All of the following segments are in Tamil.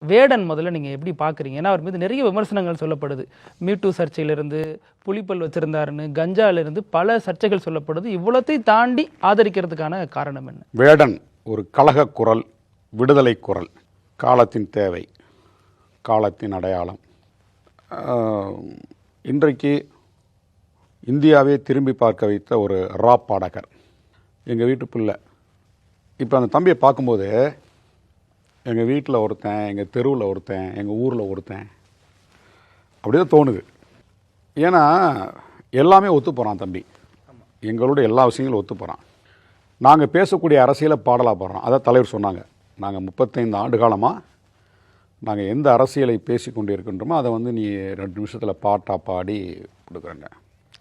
வேடன் முதல்ல நீங்கள் எப்படி பார்க்குறீங்க? ஏன்னா அவர் மீது நிறைய விமர்சனங்கள் சொல்லப்படுது. மீட்டூ சர்ச்சையிலிருந்து புலிப்பல் வச்சிருந்தாருன்னு, கஞ்சாலிருந்து பல சர்ச்சைகள் சொல்லப்படுது. இவ்வளத்தையும் தாண்டி ஆதரிக்கிறதுக்கான காரணம் என்ன? வேடன் ஒரு கலக குரல், விடுதலை குரல், காலத்தின் தேவை, காலத்தின் அடையாளம். இன்றைக்கு இந்தியாவே திரும்பி பார்க்க வைத்த ஒரு ராப் பாடகர் எங்கள் வீட்டு பிள்ளை. இப்போ அந்த தம்பியை பார்க்கும்போது எங்கள் வீட்டில் ஒருத்தன், எங்கள் தெருவில் ஒருத்தன், எங்கள் ஊரில் ஒருத்தன் அப்படிதான் தோணுது. ஏன்னா எல்லாமே ஒத்து போகிறான் தம்பி. எங்களோட எல்லா விஷயங்களும் ஒத்து போகிறான். நாங்கள் பேசக்கூடிய அரசியலை பாடலாக பாடுறோம். அதான் தலைவர் சொன்னாங்க, நாங்கள் 35 ஆண்டு காலமாக நாங்கள் எந்த அரசியலை பேசி கொண்டு இருக்கின்றோமோ அதை நீ 2 நிமிஷத்தில் பாட்டாக பாடி கொடுக்குறேங்க.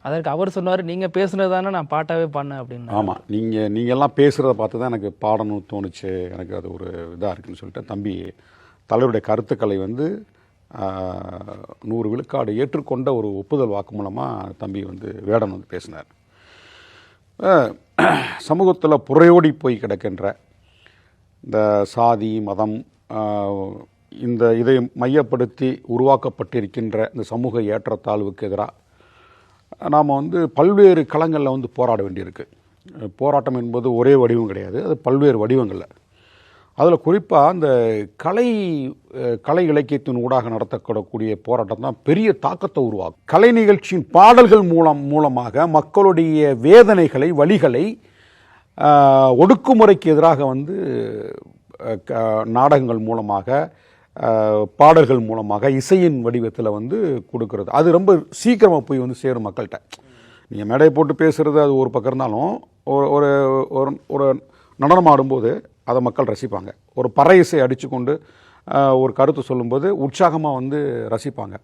அதற்கு அவர் சொன்னார், நீங்கள் பேசுனது தானே நான் பாட்டாகவே பாடினேன் அப்படின்னு. ஆமாம், நீங்கள் எல்லாம் பேசுகிறத பார்த்து தான் எனக்கு பாடணும்னு தோணுச்சு. எனக்கு அது ஒரு இதாக இருக்குன்னு சொல்லிட்டு தம்பி தலைவருடைய கருத்துக்களை 100 விழுக்காடு ஏற்றுக்கொண்ட ஒரு ஒப்புதல் வாக்கு மூலமாக தம்பி வேடன் பேசினார். சமூகத்தில் புறையோடி போய் கிடக்கின்ற இந்த சாதி மதம் இதை மையப்படுத்தி உருவாக்கப்பட்டிருக்கின்ற இந்த சமூக ஏற்றத்தாழ்வுக்கு எதிராக நாம் பல்வேறு களங்களில் போராட வேண்டியிருக்கு. போராட்டம் என்பது ஒரே வடிவம் கிடையாது, அது பல்வேறு வடிவங்களில். அதில் குறிப்பாக இந்த கலை இலக்கியத்தின் ஊடாக நடத்தக்கூடக்கூடிய போராட்டம் தான் பெரிய தாக்கத்தை உருவாகும். கலை நிகழ்ச்சியின் பாடல்கள் மூலமாக மக்களுடைய வேதனைகளை, வலிகளை, ஒடுக்குமுறைக்கு எதிராக நாடகங்கள் மூலமாக, பாடல்கள் மூலமாக, இசையின் வடிவத்தில் கொடுக்கறது. அது ரொம்ப சீக்கிரமாக போய் சேரும் மக்கள்கிட்ட. நீங்கள் மேடை போட்டு பேசுகிறது அது ஒரு பக்கம் இருந்தாலும், ஒரு ஒரு நடனம் ஆடும்போது அதை மக்கள் ரசிப்பாங்க. ஒரு பறை இசை அடித்து கொண்டு ஒரு கருத்து சொல்லும்போது உற்சாகமாக ரசிப்பாங்க.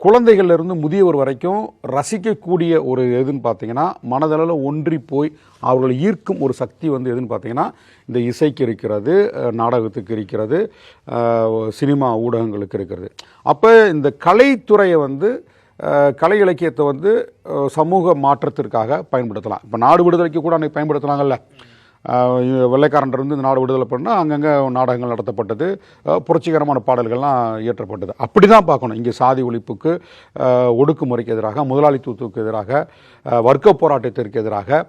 குழந்தைகள்லேருந்து முதியவர் வரைக்கும் ரசிக்கக்கூடிய ஒரு எதுன்னு பார்த்தீங்கன்னா, மனதளவில் ஒன்றி போய் அவர்களை ஈர்க்கும் ஒரு சக்தி எதுன்னு பார்த்தீங்கன்னா இந்த இசைக்கு இருக்கிறது, நாடகத்துக்கு இருக்கிறது, சினிமா ஊடகங்களுக்கு இருக்கிறது. அப்போ இந்த கலைத்துறையை கலை இலக்கியத்தை சமூக மாற்றத்திற்காக பயன்படுத்தலாம். இப்போ நாடு விடுதலைக்கு கூட அன்றைக்கி பயன்படுத்தினாங்கல்ல. வெள்ளைக்காரன்றது இந்த நாடு விடுதலை பண்ணால் அங்கங்கே நாடகங்கள் நடத்தப்பட்டது, புரட்சிகரமான பாடல்கள்லாம் இயற்றப்பட்டது. அப்படி தான் பார்க்கணும். இங்கே சாதி ஒழிப்புக்கு, ஒடுக்குமுறைக்கு எதிராக, முதலாளித்துவத்துக்கு எதிராக, வர்க்க போராட்டத்திற்கு எதிராக